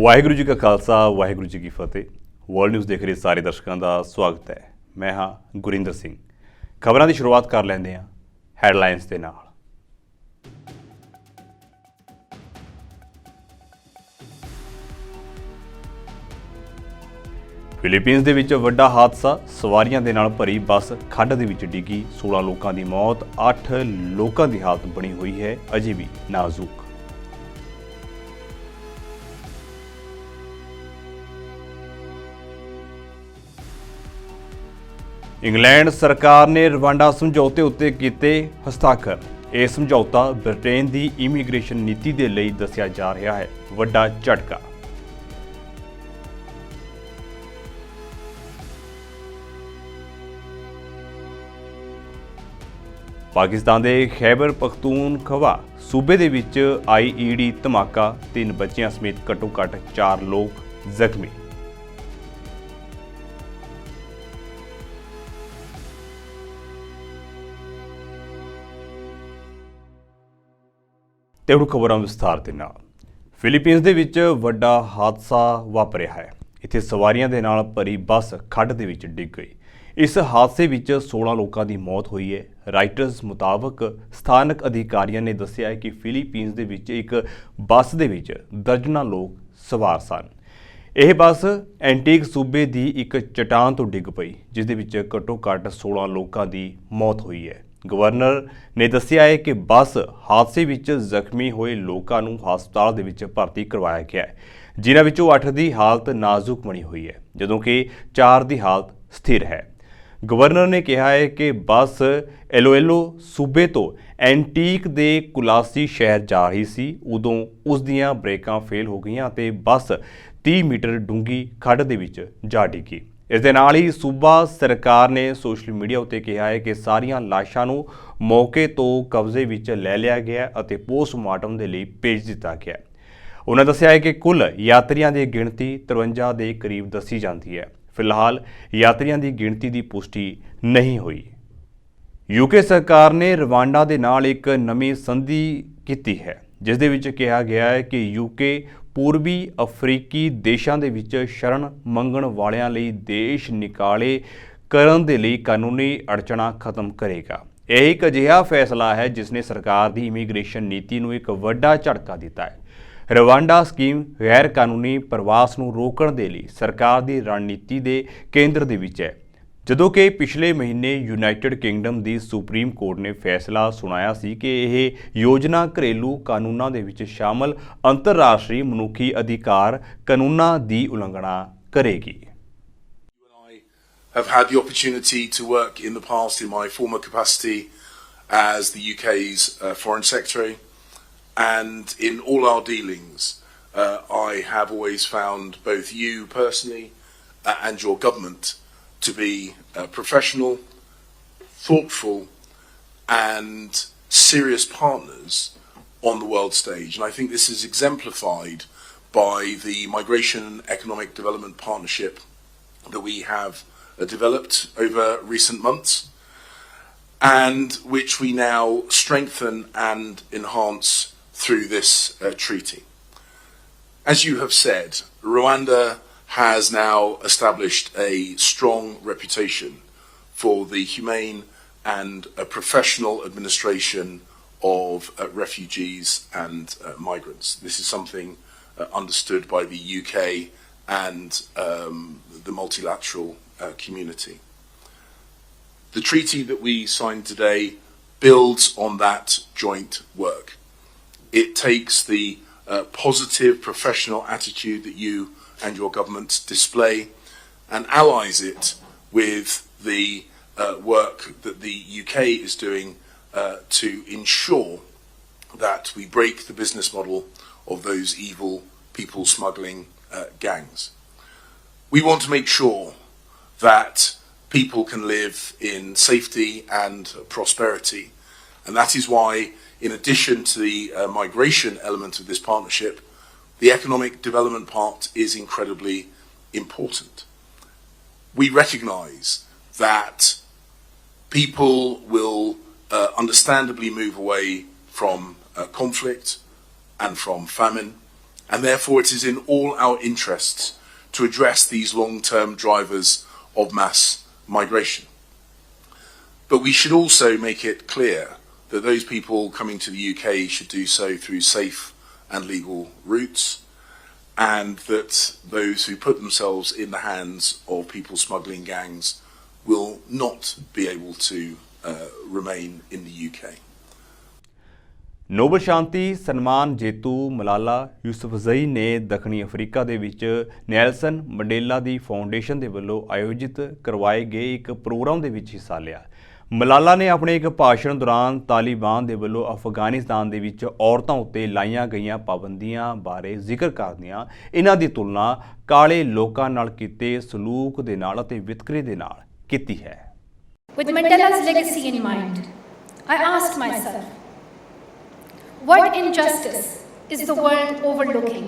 ਵਾਹਿਗੁਰੂ ਜੀ ਕਾ ਖਾਲਸਾ ਵਾਹਿਗੁਰੂ ਜੀ ਕੀ ਫਤਿਹ। World news ਦੇਖ ਰਹੇ ਸਾਰੇ ਦਰਸ਼ਕਾਂ ਦਾ ਸਵਾਗਤ ਹੈ। ਮੈਂ ਹਾਂ ਗੁਰਿੰਦਰ ਸਿੰਘ। ਖਬਰਾਂ ਦੀ ਸ਼ੁਰੂਆਤ ਕਰ ਲੈਂਦੇ ਹਾਂ ਹੈਡਲਾਈਨਸ ਦੇ ਨਾਲ। ਫਿਲੀਪੀਨਸ ਦੇ ਵਿੱਚ ਵੱਡਾ ਹਾਦਸਾ, ਸਵਾਰੀਆਂ ਦੇ ਨਾਲ ਭਰੀ ਬੱਸ ਖੱਡ ਦੇ ਵਿੱਚ ਡਿੱਗੀ, 16 ਲੋਕਾਂ ਦੀ ਮੌਤ, 8 ਲੋਕਾਂ ਦੀ ਹਾਲਤ ਬਣੀ ਹੋਈ ਹੈ ਅਜੇ ਵੀ ਨਾਜ਼ੁਕ। ਇੰਗਲੈਂਡ ਸਰਕਾਰ ਨੇ ਰਵਾਂਡਾ ਸਮਝੌਤੇ ਉੱਤੇ ਕੀਤੇ ਹਸਤਾਖਰ। ਇਹ ਸਮਝੌਤਾ ਬ੍ਰਿਟੇਨ ਦੀ ਇਮੀਗ੍ਰੇਸ਼ਨ ਨੀਤੀ ਦੇ ਲਈ ਦੱਸਿਆ ਜਾ ਰਿਹਾ ਹੈ ਵੱਡਾ ਝਟਕਾ। ਪਾਕਿਸਤਾਨ ਦੇ ਖੈਬਰ ਪਖਤੂਨਖਵਾ ਸੂਬੇ ਦੇ ਵਿੱਚ ਆਈਈਡੀ ਧਮਾਕਾ, 3 ਬੱਚਿਆਂ ਸਮੇਤ ਘੱਟੋ-ਘੱਟ 4 ਲੋਕ ਜ਼ਖਮੀ। ਤੇ ਹੁਣ ਖਬਰਾਂ ਵਿਸਥਾਰ ਦੇ ਨਾਲ। ਫਿਲੀਪੀਨਸ ਦੇ ਵਿੱਚ ਵੱਡਾ ਹਾਦਸਾ ਵਾਪਰਿਆ ਹੈ। ਇੱਥੇ ਸਵਾਰੀਆਂ ਦੇ ਨਾਲ ਭਰੀ ਬੱਸ ਖੱਡ ਦੇ ਵਿੱਚ ਡਿੱਗ ਗਈ। ਇਸ ਹਾਦਸੇ ਵਿੱਚ 16 ਲੋਕਾਂ ਦੀ ਮੌਤ ਹੋਈ ਹੈ। ਰਾਈਟਰਸ ਮੁਤਾਬਕ ਸਥਾਨਕ ਅਧਿਕਾਰੀਆਂ ਨੇ ਦੱਸਿਆ ਹੈ ਕਿ ਫਿਲੀਪੀਨਸ ਦੇ ਵਿੱਚ ਇੱਕ ਬੱਸ ਦੇ ਵਿੱਚ ਦਰਜਨਾਂ ਲੋਕ ਸਵਾਰ ਸਨ। ਇਹ ਬੱਸ ਐਂਟੀਗ ਸੂਬੇ ਦੀ ਇੱਕ ਚਟਾਨ ਤੋਂ ਡਿੱਗ ਪਈ, ਜਿਸ ਦੇ ਵਿੱਚ ਘੱਟੋ-ਘੱਟ 16 ਲੋਕਾਂ ਦੀ ਮੌਤ ਹੋਈ ਹੈ। ਗਵਰਨਰ ਨੇ ਦੱਸਿਆ ਹੈ ਕਿ ਬੱਸ ਹਾਦਸੇ ਵਿੱਚ ਜ਼ਖਮੀ ਹੋਏ ਲੋਕਾਂ ਨੂੰ ਹਸਪਤਾਲ ਦੇ ਵਿੱਚ ਭਰਤੀ ਕਰਵਾਇਆ ਗਿਆ ਹੈ, ਜਿਨ੍ਹਾਂ ਵਿੱਚੋਂ 8 ਦੀ ਹਾਲਤ ਨਾਜ਼ੁਕ ਬਣੀ ਹੋਈ ਹੈ, ਜਦੋਂ ਕਿ 4 ਦੀ ਹਾਲਤ ਸਥਿਰ ਹੈ। ਗਵਰਨਰ ਨੇ ਕਿਹਾ ਹੈ ਕਿ ਬੱਸ ਇਲੋਇਲੋ ਸੂਬੇ ਤੋਂ ਐਂਟੀਕ ਦੇ ਕੁਲਾਸੀ ਸ਼ਹਿਰ ਜਾ ਰਹੀ ਸੀ। ਉਦੋਂ ਉਸ ਦੀਆਂ ਬ੍ਰੇਕਾਂ ਫੇਲ ਹੋ ਗਈਆਂ ਅਤੇ ਬੱਸ 30 ਮੀਟਰ ਡੂੰਘੀ ਖੱਡ ਦੇ ਵਿੱਚ ਜਾ ਡਿੱਗੀ। ਇਸ ਦੇ ਨਾਲ ਹੀ ਸੂਬਾ ਸਰਕਾਰ ਨੇ ਸੋਸ਼ਲ ਮੀਡੀਆ ਉੱਤੇ ਕਿਹਾ ਹੈ ਕਿ ਸਾਰੀਆਂ ਲਾਸ਼ਾਂ ਨੂੰ ਮੌਕੇ ਤੋਂ ਕਬਜ਼ੇ ਵਿੱਚ ਲੈ ਲਿਆ ਗਿਆ ਅਤੇ ਪੋਸਟਮਾਰਟਮ ਦੇ ਲਈ ਭੇਜ ਦਿੱਤਾ ਗਿਆ। ਉਹਨਾਂ ਦੱਸਿਆ ਹੈ ਕਿ ਕੁੱਲ ਯਾਤਰੀਆਂ ਦੀ ਗਿਣਤੀ 53 ਦੇ ਕਰੀਬ ਦੱਸੀ ਜਾਂਦੀ ਹੈ। ਫਿਲਹਾਲ ਯਾਤਰੀਆਂ ਦੀ ਗਿਣਤੀ ਦੀ ਪੁਸ਼ਟੀ ਨਹੀਂ ਹੋਈ। ਯੂਕੇ ਸਰਕਾਰ ਨੇ ਰਵਾਂਡਾ ਦੇ ਨਾਲ ਇੱਕ ਨਵੀਂ ਸੰਧੀ ਕੀਤੀ ਹੈ, ਜਿਸ ਦੇ ਵਿੱਚ ਕਿਹਾ ਗਿਆ ਹੈ ਕਿ ਯੂਕੇ ਪੂਰਬੀ ਅਫਰੀਕੀ ਦੇਸ਼ਾਂ ਦੇ ਵਿੱਚ ਸ਼ਰਨ ਮੰਗਣ ਵਾਲਿਆਂ ਲਈ ਦੇਸ਼ ਨਿਕਾਲੇ ਕਰਨ ਦੇ ਲਈ ਕਾਨੂੰਨੀ ਅੜਚਣਾਂ ਖਤਮ ਕਰੇਗਾ। ਇਹ ਇੱਕ ਅਜਿਹਾ ਫੈਸਲਾ ਹੈ ਜਿਸ ਨੇ ਸਰਕਾਰ ਦੀ ਇਮੀਗ੍ਰੇਸ਼ਨ ਨੀਤੀ ਨੂੰ ਇੱਕ ਵੱਡਾ ਝਟਕਾ ਦਿੱਤਾ ਹੈ। ਰਵਾਂਡਾ ਸਕੀਮ ਗੈਰ ਕਾਨੂੰਨੀ ਪ੍ਰਵਾਸ ਨੂੰ ਰੋਕਣ ਦੇ ਲਈ ਸਰਕਾਰ ਦੀ ਰਣਨੀਤੀ ਦੇ ਕੇਂਦਰ ਦੇ ਵਿੱਚ ਹੈ, ਜਦੋਂ ਕਿ ਪਿਛਲੇ ਮਹੀਨੇ ਯੂਨਾਈਟਿਡ ਕਿੰਗਡਮ ਦੀ ਸੁਪਰੀਮ ਕੋਰਟ ਨੇ ਫੈਸਲਾ ਸੁਣਾਇਆ ਸੀ ਕਿ ਇਹ ਯੋਜਨਾ ਘਰੇਲੂ ਕਾਨੂੰਨਾਂ ਦੇ ਵਿੱਚ ਸ਼ਾਮਲ ਅੰਤਰਰਾਸ਼ਟਰੀ ਮਨੁੱਖੀ ਅਧਿਕਾਰ ਕਾਨੂੰਨਾਂ ਦੀ ਉਲੰਘਣਾ ਕਰੇਗੀ। Have had the opportunity to work in the past in my former capacity as the UK's Foreign Secretary, and in all our dealings I have always found both you personally and your government to be professional, thoughtful and serious partners on the world stage. And I think this is exemplified by the Migration and Economic Development Partnership that we have developed over recent months, and which we now strengthen and enhance through this treaty. As you have said, Rwanda has now established a strong reputation for the humane and professional administration of refugees and migrants. This is something understood by the UK and the multilateral community. The treaty that we signed today builds on that joint work. It takes the positive professional attitude that you and your government display and allies it with the work that the UK is doing to ensure that we break the business model of those evil people smuggling gangs. We want to make sure that people can live in safety and prosperity, and that is why, in addition to the migration element of this partnership, the economic development part is incredibly important. We recognise that people will understandably move away from conflict and from famine and therefore it is in all our interests to address these long-term drivers of mass migration. But we should also make it clear that those people coming to the UK should do so through safe and legal routes, and that those who put themselves in the hands of people smuggling gangs will not be able to remain in the UK. Nobel ਸ਼ਾਂਤੀ ਸਨਮਾਨ ਜੇਤੂ ਮਲਾਲਾ ਯੂਸਫਜ਼ਈ ਨੇ ਦੱਖਣੀ Africa ਦੇ ਵਿੱਚ Nelson Mandela ਦੀ foundation ਦੇ ਵੱਲੋਂ ਆਯੋਜਿਤ ਕਰਵਾਏ ਗਏ ਇੱਕ ਪ੍ਰੋਗਰਾਮ ਦੇ ਵਿੱਚ ਹਿੱਸਾ ਲਿਆ। ਮਲਾਲਾ ਨੇ ਆਪਣੇ ਇੱਕ ਭਾਸ਼ਣ ਦੌਰਾਨ ਤਾਲਿਬਾਨ ਦੇ ਵੱਲੋਂ ਅਫਗਾਨਿਸਤਾਨ ਦੇ ਵਿੱਚ ਔਰਤਾਂ ਉੱਤੇ ਲਾਈਆਂ ਗਈਆਂ ਪਾਬੰਦੀਆਂ ਬਾਰੇ ਜ਼ਿਕਰ ਕਰਦਿਆਂ ਇਹਨਾਂ ਦੀ ਤੁਲਨਾ ਕਾਲੇ ਲੋਕਾਂ ਨਾਲ ਕੀਤੇ ਸਲੂਕ ਦੇ ਨਾਲ ਅਤੇ ਵਿਤਕਰੇ ਦੇ ਨਾਲ ਕੀਤੀ ਹੈ। With Mandela's legacy in mind, I asked myself, what injustice is the world overlooking?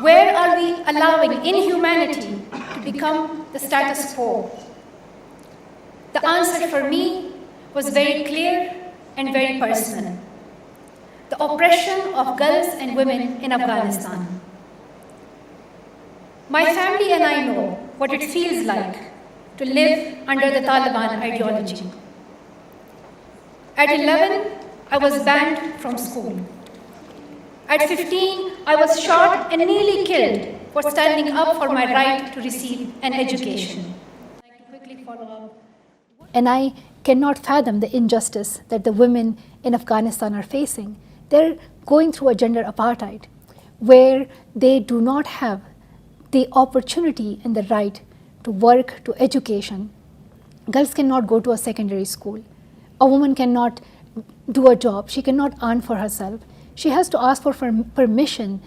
Where are we allowing inhumanity to become the status quo? The answer for me was very clear and very personal. The oppression of girls and women in Afghanistan. My family and I know what it feels like to live under the Taliban ideology. At 11, I was banned from school. At 15, I was shot and nearly killed for standing up for my right to receive an education. I'd like to quickly follow up. And I cannot fathom the injustice that the women in Afghanistan are facing. They're going through a gender apartheid where they do not have the opportunity and the right to work, to education. Girls cannot go to a secondary school. A woman cannot do a job. She cannot earn for herself. She has to ask for permission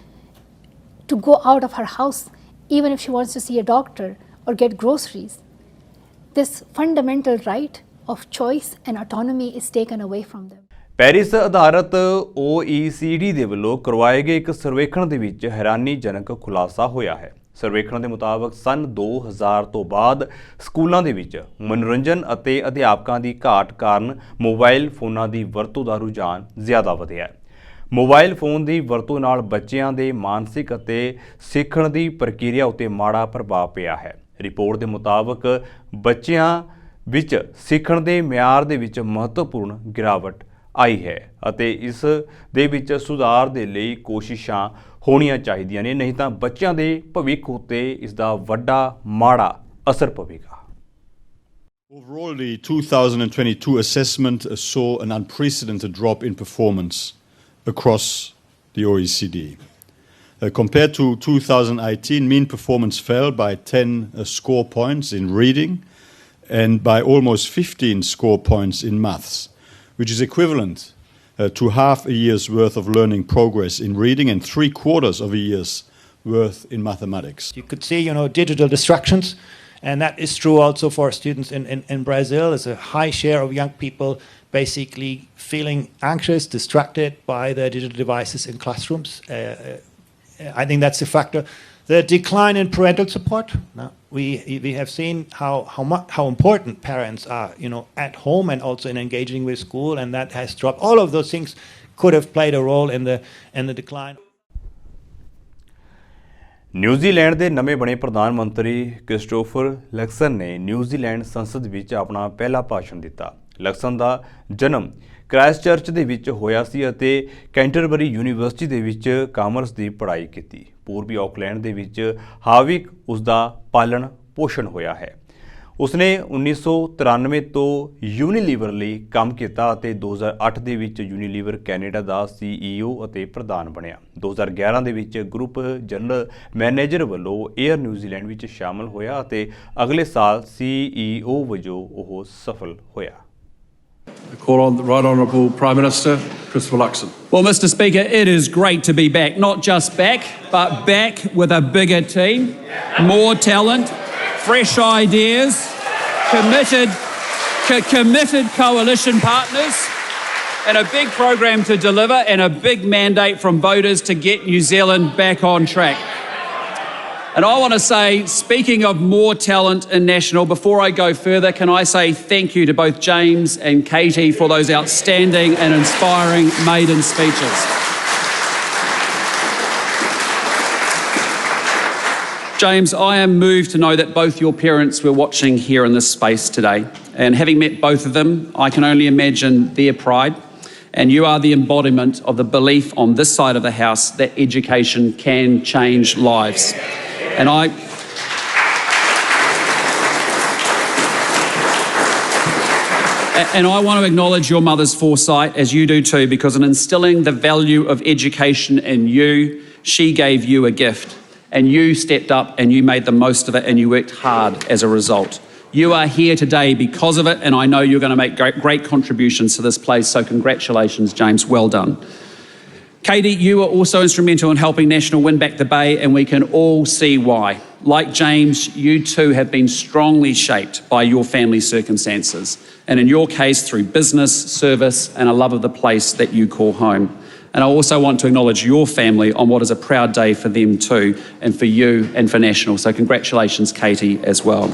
to go out of her house, even if she wants to see a doctor or get groceries. This fundamental right of choice and autonomy is taken away from them. Paris ਆਧਾਰਿਤ OECD ਦੇ ਵੱਲੋਂ ਕਰਵਾਏ ਗਏ ਇੱਕ ਸਰਵੇਖਣ ਦੇ ਵਿੱਚ ਹੈਰਾਨੀਜਨਕ ਖੁਲਾਸਾ ਹੋਇਆ ਹੈ। ਸਰਵੇਖਣ ਦੇ ਮੁਤਾਬਕ ਸਨ 2000 ਤੋਂ ਬਾਅਦ ਸਕੂਲਾਂ ਦੇ ਵਿੱਚ ਮਨੋਰੰਜਨ ਅਤੇ ਅਧਿਆਪਕਾਂ ਦੀ ਘਾਟ ਕਾਰਨ ਮੋਬਾਈਲ ਫੋਨਾਂ ਦੀ ਵਰਤੋਂ ਦਾ ਰੁਝਾਨ ਜ਼ਿਆਦਾ ਵਧਿਆ ਹੈ। ਮੋਬਾਈਲ ਫੋਨ ਦੀ ਵਰਤੋਂ ਨਾਲ ਬੱਚਿਆਂ ਦੇ ਮਾਨਸਿਕ ਅਤੇ ਸਿੱਖਣ ਦੀ ਪ੍ਰਕਿਰਿਆ ਉੱਤੇ ਮਾੜਾ ਪ੍ਰਭਾਵ ਪਿਆ ਹੈ। ਰਿਪੋਰਟ ਦੇ ਮੁਤਾਬਕ ਬੱਚਿਆਂ ਵਿੱਚ ਸਿੱਖਣ ਦੇ ਮਿਆਰ ਦੇ ਵਿੱਚ ਮਹੱਤਵਪੂਰਨ ਗਿਰਾਵਟ ਆਈ ਹੈ ਅਤੇ ਇਸ ਦੇ ਵਿੱਚ ਸੁਧਾਰ ਦੇ ਲਈ ਕੋਸ਼ਿਸ਼ਾਂ ਹੋਣੀਆਂ ਚਾਹੀਦੀਆਂ ਨੇ, ਨਹੀਂ ਤਾਂ ਬੱਚਿਆਂ ਦੇ ਭਵਿੱਖ ਉੱਤੇ ਇਸ ਦਾ ਵੱਡਾ ਮਾੜਾ ਅਸਰ ਪਵੇਗਾ। Overall, the 2022 assessment saw an unprecedented drop in performance across the OECD. Compared to 2018, mean performance fell by 10 score points in reading and by almost 15 score points in maths, which is equivalent to half a year's worth of learning progress in reading and 3/4 of a year's worth in mathematics. You could see, digital distractions, and that is true also for students in Brazil. There's a high share of young people basically feeling anxious, distracted by their digital devices in classrooms. I think that's a factor. The decline in parental support. Now, we have seen how important parents are, at home and also in engaging with school, and that has dropped. All of those things could have played a role in the decline. New Zealand ਦੇ ਨਵੇਂ ਬਣੇ ਪ੍ਰਧਾਨ ਮੰਤਰੀ Christopher ਲਕਸਨ ਨੇ New Zealand ਸੰਸਦ ਵਿੱਚ ਆਪਣਾ ਪਹਿਲਾ ਭਾਸ਼ਣ ਦਿੱਤਾ। ਲਕਸਨ ਦਾ ਜਨਮ ਕ੍ਰਾਈਸਟਚਰਚ ਦੇ ਵਿੱਚ ਹੋਇਆ ਸੀ ਅਤੇ ਕੈਂਟਰਬਰੀ ਯੂਨੀਵਰਸਿਟੀ ਦੇ ਵਿੱਚ ਕਾਮਰਸ ਦੀ ਪੜ੍ਹਾਈ ਕੀਤੀ। ਪੂਰਬੀ ਆਕਲੈਂਡ ਦੇ ਵਿੱਚ ਹਾਵਿਕ ਉਸ ਦਾ ਪਾਲਣ ਪੋਸ਼ਣ ਹੋਇਆ ਹੈ। ਉਸਨੇ 1993 ਤੋਂ ਯੂਨੀਲੀਵਰ ਲਈ ਕੰਮ ਕੀਤਾ ਅਤੇ 2008 ਦੇ ਵਿੱਚ ਯੂਨੀਲੀਵਰ ਕੈਨੇਡਾ ਦਾ CEO ਅਤੇ ਪ੍ਰਧਾਨ ਬਣਿਆ। 2011 ਦੇ ਵਿੱਚ ਗਰੁੱਪ ਜਨਰਲ ਮੈਨੇਜਰ ਵੱਲੋਂ 에ਅਰ ਨਿਊਜ਼ੀਲੈਂਡ ਵਿੱਚ ਸ਼ਾਮਲ ਹੋਇਆ ਅਤੇ ਅਗਲੇ ਸਾਲ CEO ਵਜੋਂ ਉਹ ਸਫਲ ਹੋਇਆ। I call on the Right Honourable Prime Minister Christopher Luxon. Well, Mr Speaker, it is great to be back. Not just back, but back with a bigger team, more talent, fresh ideas, committed coalition partners, and a big program to deliver and a big mandate from voters to get New Zealand back on track. And I want to say, speaking of more talent in National, before I go further, can I say thank you to both James and Katie for those outstanding and inspiring maiden speeches. James, I am moved to know that both your parents were watching here in this space today. And having met both of them, I can only imagine their pride. And you are the embodiment of the belief on this side of the House that education can change lives. And I want to acknowledge your mother's foresight, as you do too, because in instilling the value of education in you, she gave you a gift. And you stepped up and you made the most of it and you worked hard as a result. You are here today because of it, and I know you're going to make great contributions to this place, so congratulations, James, well done. Katie, you were also instrumental in helping National win back the Bay, and we can all see why. Like James, you too have been strongly shaped by your family's circumstances, and in your case, through business, service, and a love of the place that you call home. And I also want to acknowledge your family on what is a proud day for them too, and for you and for National. So congratulations, Katie, as well.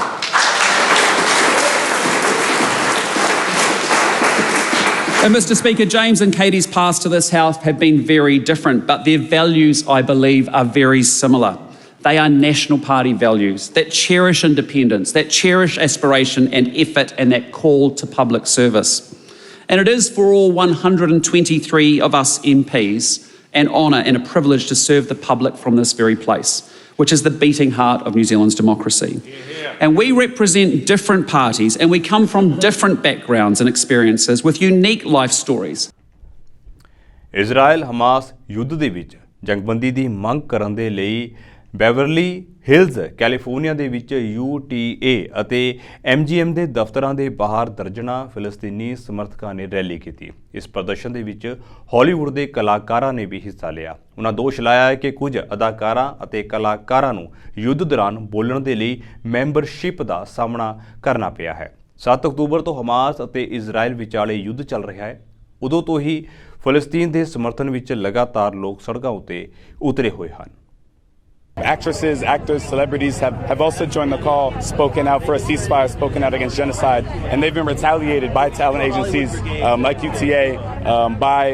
And Mr. Speaker, James and Katie's paths to this House have been very different, but their values, I believe, are very similar. They are National Party values that cherish independence, that cherish aspiration and effort, and that call to public service. And it is for all 123 of us MPs an honour and a privilege to serve the public from this very place, which is the beating heart of New Zealand's democracy. And we represent different parties and we come from different backgrounds and experiences with unique life stories. Israel Hamas ਯੁੱਧ ਦੇ ਵਿੱਚ ਜੰਗਬੰਦੀ ਦੀ ਮੰਗ ਕਰਨ ਦੇ ਲਈ Beverly hills California ਦੇ ਵਿੱਚ UTA ਅਤੇ MGM ਦੇ ਦਫ਼ਤਰਾਂ ਦੇ ਬਾਹਰ ਦਰਜਨਾਂ ਫਿਲਸਤੀਨੀ ਸਮਰਥਕਾਂ ਨੇ ਰੈਲੀ ਕੀਤੀ। ਇਸ ਪ੍ਰਦਰਸ਼ਨ ਦੇ ਵਿੱਚ ਹਾਲੀਵੁੱਡ ਦੇ ਕਲਾਕਾਰਾਂ ਨੇ ਵੀ ਹਿੱਸਾ ਲਿਆ। ਉਹਨਾਂ ਦੋਸ਼ ਲਾਇਆ ਹੈ ਕਿ ਕੁਝ ਅਦਾਕਾਰਾਂ ਅਤੇ ਕਲਾਕਾਰਾਂ ਨੂੰ ਯੁੱਧ ਦੌਰਾਨ ਬੋਲਣ ਦੇ ਲਈ ਮੈਂਬਰਸ਼ਿਪ ਦਾ ਸਾਹਮਣਾ ਕਰਨਾ ਪਿਆ ਹੈ। 7 ਅਕਤੂਬਰ ਤੋਂ ਹਮਾਸ ਅਤੇ ਇਜ਼ਰਾਈਲ ਵਿਚਾਲੇ ਯੁੱਧ ਚੱਲ ਰਿਹਾ ਹੈ। ਉਦੋਂ ਤੋਂ ਹੀ ਫਿਲਸਤੀਨ ਦੇ ਸਮਰਥਨ ਵਿੱਚ ਲਗਾਤਾਰ ਲੋਕ ਸੜਕਾਂ ਉੱਤੇ ਉਤਰੇ ਹੋਏ ਹਨ। Actresses, actors, celebrities have also joined the call, spoken out for a ceasefire, spoken out against genocide, and they've been retaliated by talent agencies like UTA, by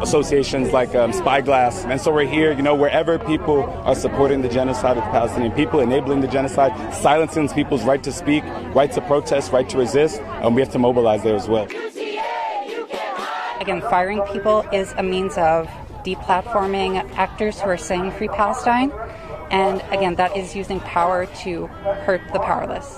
associations like Spyglass. And so we're here, wherever people are supporting the genocide of the Palestinian people, enabling the genocide, silencing people's right to speak, right to protest, right to resist, we have to mobilize there as well. Again, firing people is a means of deplatforming actors who are saying Free Palestine. And again, that is using power to hurt the powerless.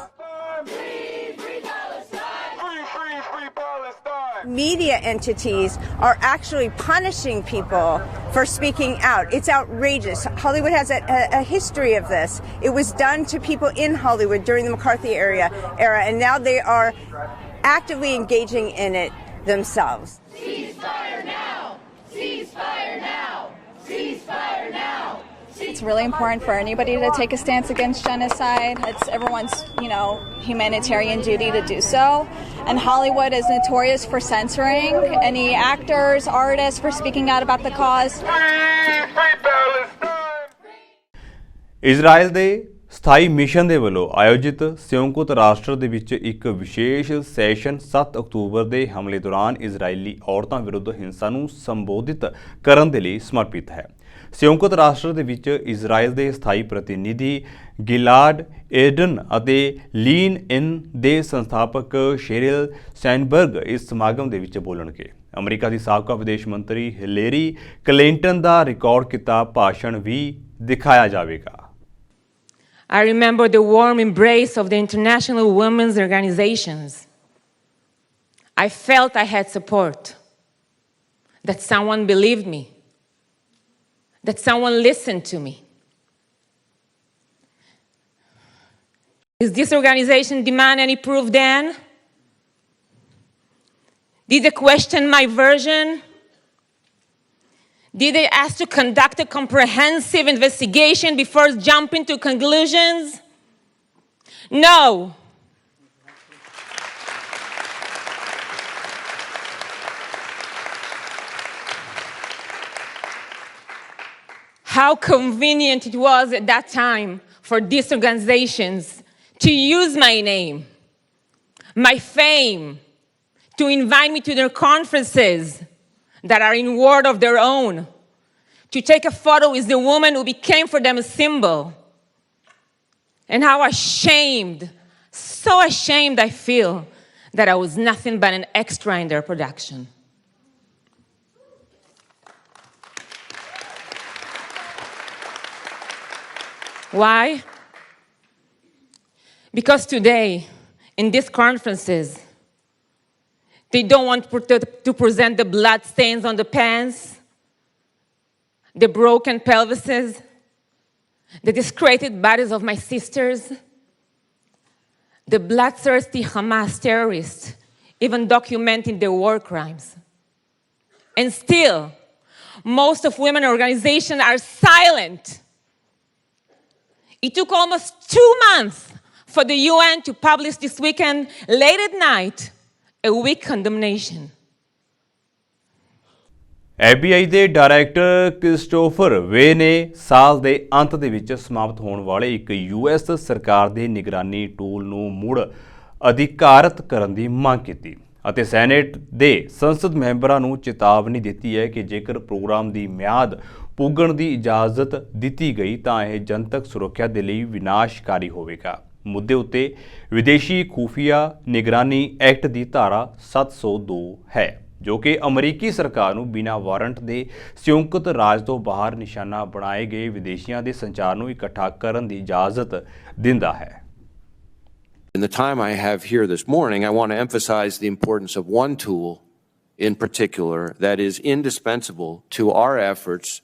Media entities are actually punishing people for speaking out. It's outrageous. Hollywood has a history of this. It was done to people in Hollywood during the McCarthy era, and now they are actively engaging in it themselves. Ceasefire now! Ceasefire now! Ceasefire now! It's really important for anybody to take a stance against genocide. It's everyone's, humanitarian duty to do so. And Hollywood is notorious for censoring any actors, artists for speaking out about the cause. Israel ਦੇ ਸਥਾਈ mission ਦੇ ਵੱਲੋਂ ਆਯੋਜਿਤ ਸੰਯੁਕਤ ਰਾਸ਼ਟਰ ਦੇ ਵਿੱਚ ਇੱਕ ਵਿਸ਼ੇਸ਼ ਸੈਸ਼ਨ 7 ਅਕਤੂਬਰ ਦੇ ਹਮਲੇ ਦੌਰਾਨ ਇਜ਼ਰਾਈਲੀ ਔਰਤਾਂ ਵਿਰੁੱਧ ਹਿੰਸਾ ਨੂੰ ਸੰਬੋਧਿਤ ਕਰਨ ਦੇ ਲਈ ਸਮਰਪਿਤ ਹੈ। ਸੰਯੁਕਤ ਰਾਸ਼ਟਰ ਦੇ ਵਿੱਚ ਇਜ਼ਰਾਈਲ ਦੇ ਸਥਾਈ ਪ੍ਰਤੀਨਿਧੀ ਗਿਲਾਡ ਏਡਨ ਅਤੇ ਲੀਨ ਇਨ ਦੇ ਸੰਸਥਾਪਕ ਸ਼ੇਰਿਲ ਸੈਂਡਬਰਗ ਇਸ ਸਮਾਗਮ ਦੇ ਵਿੱਚ ਬੋਲਣਗੇ। ਅਮਰੀਕਾ ਦੀ ਸਾਬਕਾ ਵਿਦੇਸ਼ ਮੰਤਰੀ ਹਿਲੇਰੀ ਕਲਿੰਟਨ ਦਾ ਰਿਕਾਰਡ ਕੀਤਾ ਭਾਸ਼ਣ ਵੀ ਦਿਖਾਇਆ ਜਾਵੇਗਾ। I remember the warm embrace of the international women's organizations. I felt I had support, that someone believed me, that someone listened to me. Did this organization demand any proof then? Did they question my version? Did they ask to conduct a comprehensive investigation before jumping to conclusions? No. How convenient it was at that time for these organizations to use my name, my fame, to invite me to their conferences that are in word of their own, to take a photo with the woman who became for them a symbol. and how ashamed, so ashamed I feel that I was nothing but an extra in their production. Why? Because today, in these conferences, they don't want to present the blood stains on the pants, the broken pelvises, the discredited bodies of my sisters, the bloodthirsty Hamas terrorists even documenting their war crimes. And still, most of women organizations are silent. It took almost 2 months for the UN to publish this weekend, late at night, a weak condemnation. FBI ਦੇ director Christopher ਵੇ ਨੇ ਸਾਲ ਦੇ ਅੰਤ ਦੇ ਵਿੱਚ ਸਮਾਪਤ ਹੋਣ ਵਾਲੇ ਇੱਕ US ਸਰਕਾਰ ਦੇ ਨਿਗਰਾਨੀ ਟੂਲ ਨੂੰ ਮੁੜ ਅਧਿਕਾਰਤ ਕਰਨ ਦੀ ਮੰਗ ਕੀਤੀ ਅਤੇ ਸੈਨੇਟ ਦੇ ਸੰਸਦ ਮੈਂਬਰਾਂ ਨੂੰ ਚੇਤਾਵਨੀ ਦਿੱਤੀ ਹੈ ਕਿ ਜੇਕਰ ਪ੍ਰੋਗਰਾਮ ਦੀ ਮਿਆਦ ਪੁੱਗਣ ਦੀ ਇਜਾਜ਼ਤ ਦਿੱਤੀ ਗਈ ਤਾਂ ਇਹ ਜਨਤਕ ਸੁਰੱਖਿਆ ਦੇ ਲਈ ਵਿਨਾਸ਼ਕਾਰੀ ਹੋਵੇਗਾ। ਮੁੱਦੇ ਉੱਤੇ ਵਿਦੇਸ਼ੀ ਖੂਫੀਆ ਨਿਗਰਾਨੀ ਐਕਟ ਦੀ ਧਾਰਾ 702 ਹੈ ਜੋ ਕਿ ਅਮਰੀਕੀ ਸਰਕਾਰ ਨੂੰ ਬਿਨਾਂ ਵਾਰੰਟ ਦੇ ਸੰਯੁਕਤ ਰਾਜ ਤੋਂ ਬਾਹਰ ਨਿਸ਼ਾਨਾ ਬਣਾਏ ਗਏ ਵਿਦੇਸ਼ੀਆਂ ਦੇ ਸੰਚਾਰ ਨੂੰ ਇਕੱਠਾ ਕਰਨ ਦੀ ਇਜਾਜ਼ਤ ਦਿੰਦਾ ਹੈ। In the time I have here this morning, I want to emphasize the importance of one tool in particular that is indispensable to our efforts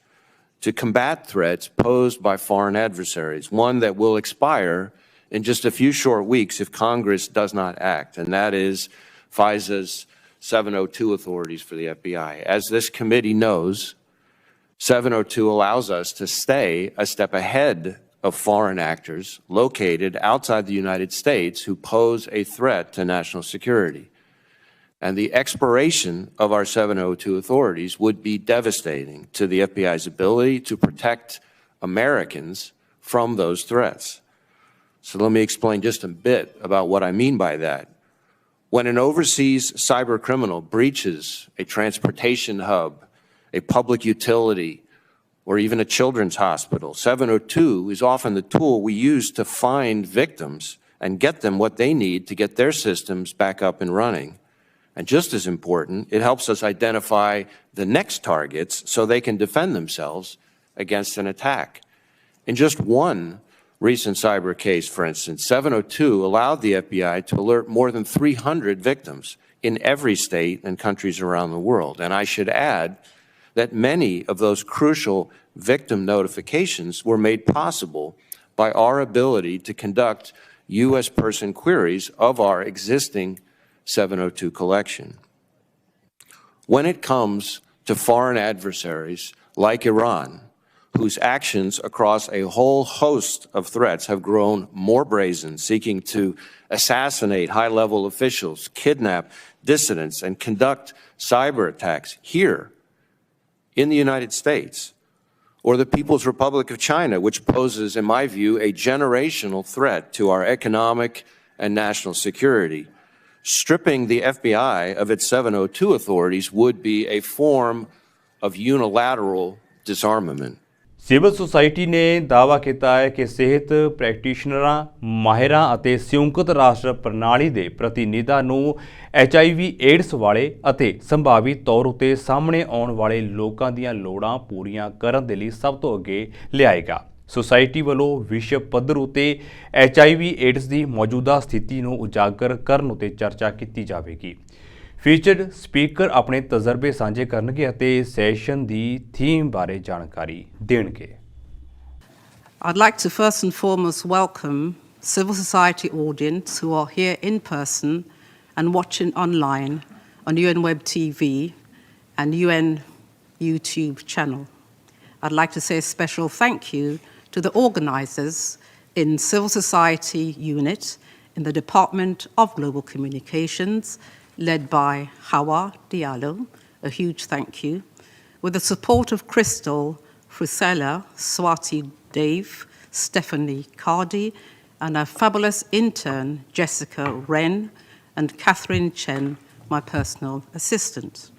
to combat threats posed by foreign adversaries, one that will expire in just a few short weeks if Congress does not act, and that is FISA's 702 authorities for the FBI. As this committee knows, 702 allows us to stay a step ahead of foreign actors located outside the United States who pose a threat to national security. And the expiration of our 702 authorities would be devastating to the FBI's ability to protect Americans from those threats. So let me explain just a bit about what I mean by that. When an overseas cyber criminal breaches a transportation hub, a public utility, or even a children's hospital, 702 is often the tool we use to find victims and get them what they need to get their systems back up and running. And just as important, it helps us identify the next targets so they can defend themselves against an attack. In just one recent cyber case, for instance, 702 allowed the FBI to alert more than 300 victims in every state and countries around the world. And I should add that many of those crucial victim notifications were made possible by our ability to conduct U.S. person queries of our existing 702 collection. When it comes to foreign adversaries like Iran, whose actions across a whole host of threats have grown more brazen, seeking to assassinate high-level officials, kidnap dissidents, and conduct cyber attacks here in the United States, or the People's Republic of China, which poses, in my view, a generational threat to our economic and national security, stripping the FBI of its 702 authorities would be a form of unilateral disarmament. Civil society ਨੇ ਦਾਅਵਾ ਕੀਤਾ ਹੈ ਕਿ ਸਿਹਤ ਪ੍ਰੈਕਟੀਸ਼ਨਰਾਂ, ਮਾਹਿਰਾਂ ਅਤੇ ਸੰਯੁਕਤ ਰਾਸ਼ਟਰ ਪ੍ਰਣਾਲੀ ਦੇ ਪ੍ਰਤੀਨਿਧਾਂ ਨੂੰ HIV ਏਡਸ ਵਾਲੇ ਅਤੇ ਸੰਭਾਵੀ ਤੌਰ ਉੱਤੇ ਸਾਹਮਣੇ ਆਉਣ ਵਾਲੇ ਲੋਕਾਂ ਦੀਆਂ ਲੋੜਾਂ ਪੂਰੀਆਂ ਕਰਨ ਦੇ ਲਈ ਸਭ ਤੋਂ ਅੱਗੇ ਲਿਆਏਗਾ। ਸੁਸਾਇਟੀ ਵੱਲੋਂ ਵਿਸ਼ਵ ਪੱਧਰ ਉੱਤੇ HIV ਏਡਸ ਦੀ ਮੌਜੂਦਾ ਸਥਿਤੀ ਨੂੰ ਉਜਾਗਰ ਕਰਨ ਉੱਤੇ ਚਰਚਾ ਕੀਤੀ ਜਾਵੇਗੀ। ਫੀਚਰਡ ਸਪੀਕਰ ਆਪਣੇ ਤਜਰਬੇ ਸਾਂਝੇ ਕਰਨਗੇ ਅਤੇ ਸੈਸ਼ਨ ਦੀ ਥੀਮ ਬਾਰੇ ਜਾਣਕਾਰੀ ਦੇਣਗੇ। I'd like to first and foremost welcome civil society audience who are here in person and watching online on UN Web TV and UN YouTube channel. I'd like to say a special thank you to the organisers in Civil Society Unit in the Department of Global Communications, led by Hawa Diallo, a huge thank you, with the support of Crystal, Frisella, Swati Dave, Stephanie Cardi, and our fabulous intern, Jessica Wren, and Catherine Chen, my personal assistant.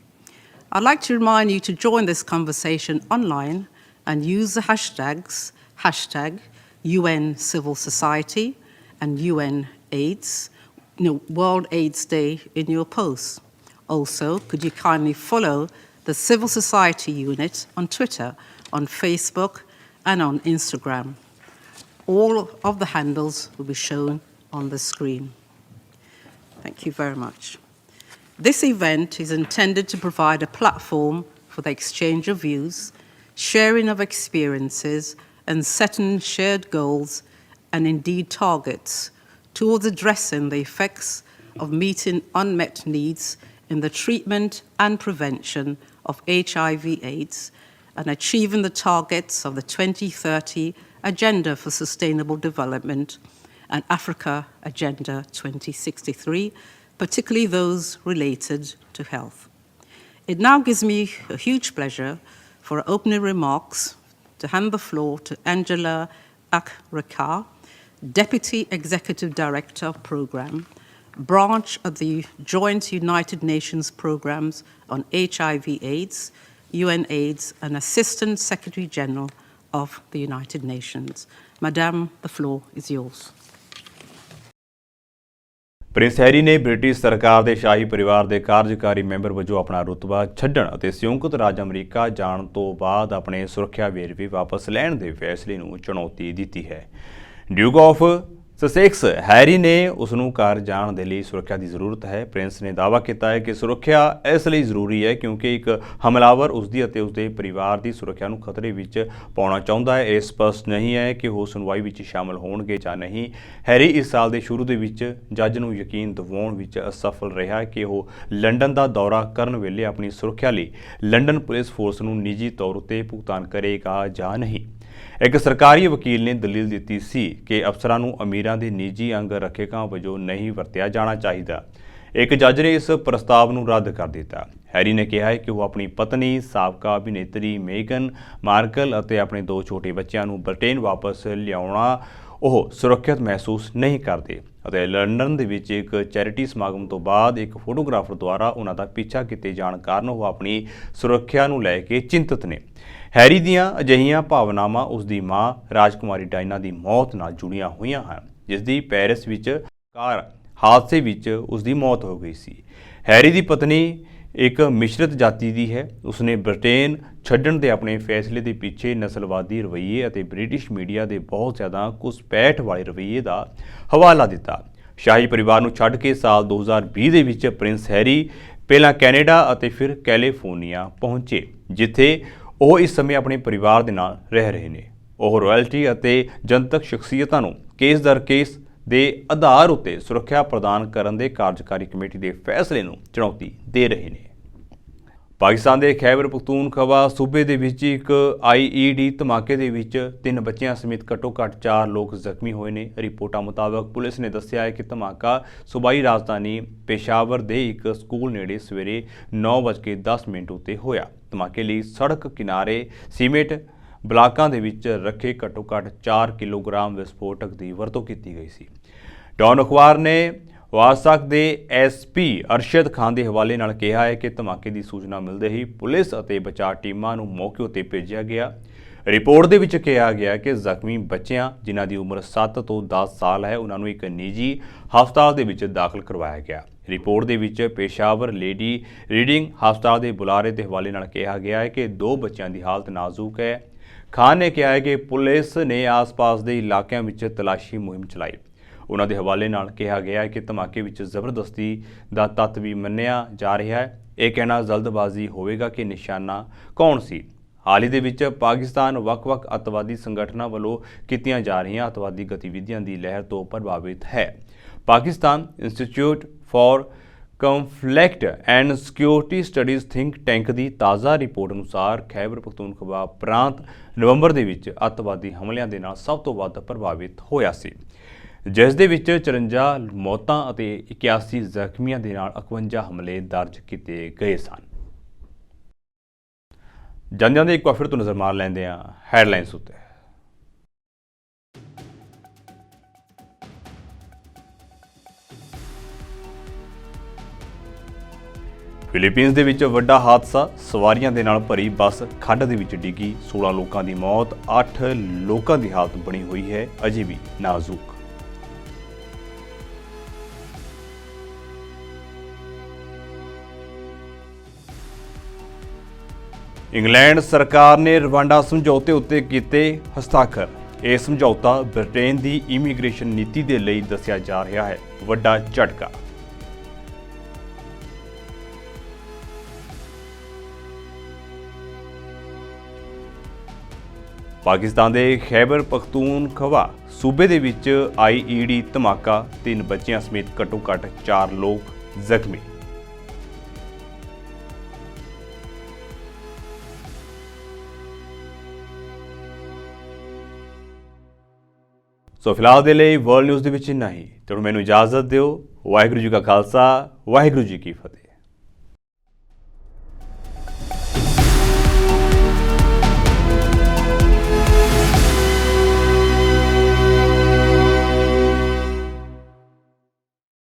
I'd like to remind you to join this conversation online and use the hashtags UN Civil Society and UN AIDS, World AIDS Day in your posts. Also, could you kindly follow the Civil Society Unit on Twitter, on Facebook, and on Instagram? All of the handles will be shown on the screen. Thank you very much. This event is intended to provide a platform for the exchange of views, sharing of experiences, and setting shared goals and indeed targets towards addressing the effects of meeting unmet needs in the treatment and prevention of HIV/AIDS and achieving the targets of the 2030 Agenda for Sustainable Development and Africa Agenda 2063, particularly those related to health. It now gives me a huge pleasure for opening remarks to hand the floor to Angela Akrekar, Deputy Executive Director of Programme, branch of the Joint United Nations Programmes on HIV/AIDS, UNAIDS, and Assistant Secretary General of the United Nations. Madame, the floor is yours. Prince Harry ਨੇ British ਸਰਕਾਰ ਦੇ ਸ਼ਾਹੀ ਪਰਿਵਾਰ ਦੇ ਕਾਰਜਕਾਰੀ member ਵਜੋਂ ਆਪਣਾ ਰੁਤਬਾ ਛੱਡਣ ਅਤੇ ਸੰਯੁਕਤ ਰਾਜ ਅਮਰੀਕਾ ਜਾਣ ਤੋਂ ਬਾਅਦ ਆਪਣੇ ਸੁਰੱਖਿਆ ਵੇਰਵੇ ਵਾਪਸ ਲੈਣ ਦੇ ਫੈਸਲੇ ਨੂੰ ਚੁਣੌਤੀ ਦਿੱਤੀ ਹੈ। ਡਿਊਕ ਆਫ ਸਸੈਕਸ ਹੈਰੀ ਨੇ ਉਸ ਨੂੰ ਘਰ ਜਾਣ ਦੇ ਲਈ ਸੁਰੱਖਿਆ ਦੀ ਜ਼ਰੂਰਤ ਹੈ। ਪ੍ਰਿੰਸ ਨੇ ਦਾਅਵਾ ਕੀਤਾ ਹੈ ਕਿ ਸੁਰੱਖਿਆ ਇਸ ਲਈ ਜ਼ਰੂਰੀ ਹੈ ਕਿਉਂਕਿ ਇੱਕ ਹਮਲਾਵਰ ਉਸਦੀ ਅਤੇ ਉਸਦੇ ਪਰਿਵਾਰ ਦੀ ਸੁਰੱਖਿਆ ਨੂੰ ਖਤਰੇ ਵਿੱਚ ਪਾਉਣਾ ਚਾਹੁੰਦਾ ਹੈ। ਇਹ ਸਪਸ਼ਟ ਨਹੀਂ ਹੈ ਕਿ ਉਹ ਸੁਣਵਾਈ ਵਿੱਚ ਸ਼ਾਮਲ ਹੋਣਗੇ ਜਾਂ ਨਹੀਂ। ਹੈਰੀ ਇਸ ਸਾਲ ਦੇ ਸ਼ੁਰੂ ਦੇ ਵਿੱਚ ਜੱਜ ਨੂੰ ਯਕੀਨ ਦਿਵਾਉਣ ਵਿੱਚ ਅਸਫਲ ਰਿਹਾ ਕਿ ਉਹ ਲੰਡਨ ਦਾ ਦੌਰਾ ਕਰਨ ਵੇਲੇ ਆਪਣੀ ਸੁਰੱਖਿਆ ਲਈ ਲੰਡਨ ਪੁਲਿਸ ਫੋਰਸ ਨੂੰ ਨਿੱਜੀ ਤੌਰ ਉੱਤੇ ਭੁਗਤਾਨ ਕਰੇਗਾ ਜਾਂ ਨਹੀਂ। ਇੱਕ ਸਰਕਾਰੀ ਵਕੀਲ ਨੇ ਦਲੀਲ ਦਿੱਤੀ ਸੀ ਕਿ ਅਫਸਰਾਂ ਨੂੰ ਅਮੀਰਾਂ ਦੇ ਨਿੱਜੀ ਅੰਗ ਰੱਖਿਅਕਾਂ ਵਜੋਂ ਨਹੀਂ ਵਰਤਿਆ ਜਾਣਾ ਚਾਹੀਦਾ। ਇੱਕ ਜੱਜ ਨੇ ਇਸ ਪ੍ਰਸਤਾਵ ਨੂੰ ਰੱਦ ਕਰ ਦਿੱਤਾ। ਹੈਰੀ ਨੇ ਕਿਹਾ ਹੈ ਕਿ ਉਹ ਆਪਣੀ ਪਤਨੀ ਸਾਬਕਾ ਅਭਿਨੇਤਰੀ ਮੇਗਨ ਮਾਰਕਲ ਅਤੇ ਆਪਣੇ 2 ਛੋਟੇ ਬੱਚਿਆਂ ਨੂੰ ਬ੍ਰਿਟੇਨ ਵਾਪਸ ਲਿਆਉਣਾ ਉਹ ਸੁਰੱਖਿਅਤ ਮਹਿਸੂਸ ਨਹੀਂ ਕਰਦੇ ਅਤੇ ਲੰਡਨ ਦੇ ਵਿੱਚ ਇੱਕ ਚੈਰਿਟੀ ਸਮਾਗਮ ਤੋਂ ਬਾਅਦ ਇੱਕ ਫੋਟੋਗ੍ਰਾਫਰ ਦੁਆਰਾ ਉਹਨਾਂ ਦਾ ਪਿੱਛਾ ਕੀਤੇ ਜਾਣ ਕਾਰਨ ਉਹ ਆਪਣੀ ਸੁਰੱਖਿਆ ਨੂੰ ਲੈ ਕੇ ਚਿੰਤਤ ਨੇ। ਹੈਰੀ ਦੀਆਂ ਅਜਿਹੀਆਂ ਭਾਵਨਾਵਾਂ ਉਸ ਦੀ ਮਾਂ ਰਾਜਕੁਮਾਰੀ ਡਾਇਨਾ ਦੀ ਮੌਤ ਨਾਲ ਜੁੜੀਆਂ ਹੋਈਆਂ ਹਨ, ਜਿਸ ਦੀ ਪੈਰਿਸ ਵਿੱਚ ਕਾਰ ਹਾਦਸੇ ਵਿੱਚ ਉਸ ਦੀ ਮੌਤ ਹੋ ਗਈ ਸੀ। ਹੈਰੀ ਦੀ ਪਤਨੀ ਇੱਕ ਮਿਸ਼ਰਤ ਜਾਤੀ ਦੀ ਹੈ। ਉਸਨੇ ਬ੍ਰਿਟੇਨ ਛੱਡਣ ਦੇ ਆਪਣੇ ਫੈਸਲੇ ਦੇ ਪਿੱਛੇ ਨਸਲਵਾਦੀ ਰਵੱਈਏ ਅਤੇ ਬ੍ਰਿਟਿਸ਼ ਮੀਡੀਆ ਦੇ ਬਹੁਤ ਜ਼ਿਆਦਾ ਘੁਸਪੈਠ ਵਾਲੇ ਰਵੱਈਏ ਦਾ ਹਵਾਲਾ ਦਿੱਤਾ। ਸ਼ਾਹੀ ਪਰਿਵਾਰ ਨੂੰ ਛੱਡ ਕੇ ਸਾਲ 2020 ਦੇ ਵਿੱਚ ਪ੍ਰਿੰਸ ਹੈਰੀ ਪਹਿਲਾਂ ਕੈਨੇਡਾ ਅਤੇ ਫਿਰ ਕੈਲੀਫੋਰਨੀਆ ਪਹੁੰਚੇ, ਜਿੱਥੇ ਉਹ ਇਸ ਸਮੇਂ ਆਪਣੇ ਪਰਿਵਾਰ ਦੇ ਨਾਲ ਰਹਿ ਰਹੇ ਨੇ। ਉਹ ਰਾਇਲਟੀ ਅਤੇ ਜਨਤਕ ਸ਼ਖਸੀਅਤਾਂ ਨੂੰ ਕੇਸ ਦਰ ਕੇਸ ਦੇ ਆਧਾਰ ਉੱਤੇ ਸੁਰੱਖਿਆ ਪ੍ਰਦਾਨ ਕਰਨ ਦੇ ਕਾਰਜਕਾਰੀ ਕਮੇਟੀ ਦੇ ਫੈਸਲੇ ਨੂੰ ਚੁਣੌਤੀ ਦੇ ਰਹੇ ਨੇ। ਪਾਕਿਸਤਾਨ ਦੇ ਖੈਬਰ ਪਖਤੂਨਖਵਾ ਸੂਬੇ ਦੇ ਵਿੱਚ ਇੱਕ IED ਧਮਾਕੇ ਦੇ ਵਿੱਚ 3 ਬੱਚਿਆਂ ਸਮੇਤ ਘੱਟੋ-ਘੱਟ 4 ਲੋਕ ਜ਼ਖਮੀ ਹੋਏ ਨੇ। ਰਿਪੋਰਟਾਂ ਮੁਤਾਬਕ ਪੁਲਿਸ ਨੇ ਦੱਸਿਆ ਹੈ ਕਿ ਧਮਾਕਾ ਸੂਬਾਈ ਰਾਜਧਾਨੀ ਪੇਸ਼ਾਵਰ ਦੇ ਇੱਕ ਸਕੂਲ ਨੇੜੇ ਸਵੇਰੇ 9:10 ਉੱਤੇ ਹੋਇਆ। ਧਮਾਕੇ ਲਈ ਸੜਕ ਕਿਨਾਰੇ ਸੀਮੈਂਟ ਬਲਾਕਾਂ ਦੇ ਵਿੱਚ ਰੱਖੇ ਘੱਟੋ-ਘੱਟ 4 ਕਿਲੋਗ੍ਰਾਮ ਵਿਸਫੋਟਕ ਦੀ ਵਰਤੋਂ ਕੀਤੀ ਗਈ ਸੀ। ਡੌਨ ਅਖਬਾਰ ਨੇ ਵਾਰਸਾਕ ਦੇ SP ਅਰਸ਼ਦ ਖਾਨ ਦੇ ਹਵਾਲੇ ਨਾਲ ਕਿਹਾ ਹੈ ਕਿ ਧਮਾਕੇ ਦੀ ਸੂਚਨਾ ਮਿਲਦੇ ਹੀ ਪੁਲਿਸ ਅਤੇ ਬਚਾਅ ਟੀਮਾਂ ਨੂੰ ਮੌਕੇ ਉੱਤੇ ਭੇਜਿਆ ਗਿਆ। ਰਿਪੋਰਟ ਦੇ ਵਿੱਚ ਕਿਹਾ ਗਿਆ ਕਿ ਜ਼ਖਮੀ ਬੱਚਿਆਂ ਜਿਨ੍ਹਾਂ ਦੀ ਉਮਰ 7 ਤੋਂ 10 ਸਾਲ ਹੈ ਉਹਨਾਂ ਨੂੰ ਇੱਕ ਨਿੱਜੀ ਹਸਪਤਾਲ ਦੇ ਵਿੱਚ ਦਾਖਲ ਕਰਵਾਇਆ ਗਿਆ। ਰਿਪੋਰਟ ਦੇ ਵਿੱਚ ਪੇਸ਼ਾਵਰ ਲੇਡੀ ਰੀਡਿੰਗ ਹਸਪਤਾਲ ਦੇ ਬੁਲਾਰੇ ਦੇ ਹਵਾਲੇ ਨਾਲ ਕਿਹਾ ਗਿਆ ਹੈ ਕਿ 2 ਬੱਚਿਆਂ ਦੀ ਹਾਲਤ ਨਾਜ਼ੁਕ ਹੈ। ਖਾਨ ਨੇ ਕਿਹਾ ਹੈ ਕਿ ਪੁਲਿਸ ਨੇ ਆਸ-ਪਾਸ ਦੇ ਇਲਾਕਿਆਂ ਵਿੱਚ ਤਲਾਸ਼ੀ ਮੁਹਿੰਮ ਚਲਾਈ। ਉਹਨਾਂ ਦੇ ਹਵਾਲੇ ਨਾਲ ਕਿਹਾ ਗਿਆ ਹੈ ਕਿ ਧਮਾਕੇ ਵਿੱਚ ਜ਼ਬਰਦਸਤੀ ਦਾ ਤੱਤ ਵੀ ਮੰਨਿਆ ਜਾ ਰਿਹਾ ਹੈ। ਇਹ ਕਹਿਣਾ ਜਲਦਬਾਜ਼ੀ ਹੋਵੇਗਾ ਕਿ ਨਿਸ਼ਾਨਾ ਕੌਣ ਸੀ। ਹਾਲ ਹੀ ਦੇ ਵਿੱਚ ਪਾਕਿਸਤਾਨ ਵੱਖ-ਵੱਖ ਅੱਤਵਾਦੀ ਸੰਗਠਨਾਂ ਵੱਲੋਂ ਕੀਤੀਆਂ ਜਾ ਰਹੀਆਂ ਅੱਤਵਾਦੀ ਗਤੀਵਿਧੀਆਂ ਦੀ ਲਹਿਰ ਤੋਂ ਪ੍ਰਭਾਵਿਤ ਹੈ। Pakistan institute for conflict and security studies think tank ਦੀ ਤਾਜ਼ਾ ਰਿਪੋਰਟ ਅਨੁਸਾਰ ਖੈਬਰ ਪਖਤੂਨਖਵਾ ਪ੍ਰਾਂਤ ਨਵੰਬਰ ਦੇ ਵਿੱਚ ਅੱਤਵਾਦੀ ਹਮਲਿਆਂ ਦੇ ਨਾਲ ਸਭ ਤੋਂ ਵੱਧ ਪ੍ਰਭਾਵਿਤ ਹੋਇਆ ਸੀ, ਜਿਸ ਦੇ ਵਿੱਚ 54 ਮੌਤਾਂ ਅਤੇ 81 ਜ਼ਖਮੀਆਂ ਦੇ ਨਾਲ 51 ਹਮਲੇ ਦਰਜ ਕੀਤੇ ਗਏ ਸਨ। ਜਾਂਦਿਆਂ ਦੇ ਇੱਕ ਵਾਰ ਫਿਰ ਤੋਂ ਨਜ਼ਰ ਮਾਰ ਲੈਂਦੇ ਹਾਂ ਹੈਡਲਾਈਨਸ ਉੱਤੇ। ਫਿਲੀਪੀਨਸ ਦੇ ਵਿੱਚ ਵੱਡਾ ਹਾਦਸਾ, ਸਵਾਰੀਆਂ ਦੇ ਨਾਲ ਭਰੀ ਬੱਸ ਖੱਡ ਦੇ ਵਿੱਚ ਡਿੱਗੀ, 16 ਲੋਕਾਂ ਦੀ ਮੌਤ, 8 ਲੋਕਾਂ ਦੀ ਹਾਲਤ ਬਣੀ ਹੋਈ ਹੈ ਅਜੇ ਵੀ ਨਾਜ਼ੁਕ। ਇੰਗਲੈਂਡ ਸਰਕਾਰ ਨੇ ਰਵਾਂਡਾ ਸਮਝੌਤੇ ਉੱਤੇ ਕੀਤੇ ਹਸਤਾਖਰ। ਇਹ ਸਮਝੌਤਾ ਬ੍ਰਿਟੇਨ ਦੀ ਇਮੀਗ੍ਰੇਸ਼ਨ ਨੀਤੀ ਦੇ ਲਈ ਦੱਸਿਆ ਜਾ ਰਿਹਾ ਹੈ ਵੱਡਾ ਝਟਕਾ। ਪਾਕਿਸਤਾਨ ਦੇ ਖੈਬਰ ਪਖਤੂਨਖਵਾ ਸੂਬੇ ਦੇ ਵਿੱਚ IED ਧਮਾਕਾ, 3 ਬੱਚਿਆਂ ਸਮੇਤ ਘੱਟੋ-ਘੱਟ 4 ਲੋਕ ਜ਼ਖਮੀ। ਸੋ ਫਿਲਹਾਲ ਦੇ ਲਈ ਵਰਲਡ ਨਿਊਜ਼ ਦੇ ਵਿੱਚ ਇੰਨਾ ਹੀ। ਤੇ ਹੁਣ ਮੈਨੂੰ ਇਜਾਜ਼ਤ ਦਿਓ। ਵਾਹਿਗੁਰੂ ਜੀ ਕਾ ਖਾਲਸਾ, ਵਾਹਿਗੁਰੂ ਜੀ ਕੀ ਫਤਿਹ।